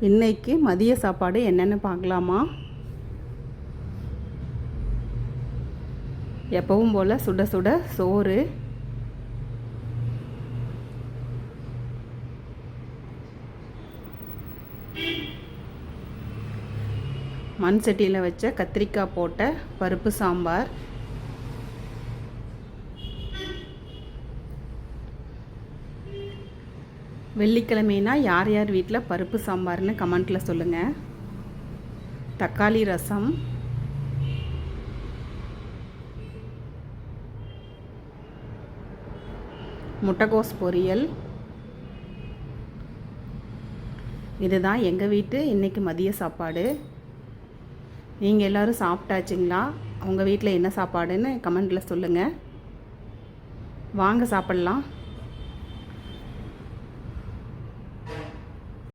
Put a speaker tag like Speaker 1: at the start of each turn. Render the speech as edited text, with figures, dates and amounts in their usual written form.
Speaker 1: இன்னைக்கு மதிய சாப்பாடு என்னென்னு பார்க்கலாமா? எப்பவும் போல் சுட சுட சோறு, மண் சட்டியில் வச்ச கத்திரிக்காய் போட்ட பருப்பு சாம்பார், வெள்ளிக்கிழமைனா யார் யார் வீட்டில் பருப்பு சாம்பார்னு கமெண்ட்டில் சொல்லுங்கள். தக்காளி ரசம், முட்டைகோஸ் பொரியல். இதுதான் எங்கள் வீட்டு இன்றைக்கி மதிய சாப்பாடு. நீங்கள் எல்லோரும் சாப்பிட்டாச்சுங்களா? உங்கள் வீட்டில் என்ன சாப்பாடுன்னு கமெண்ட்டில் சொல்லுங்கள். வாங்க சாப்பிட்லாம்.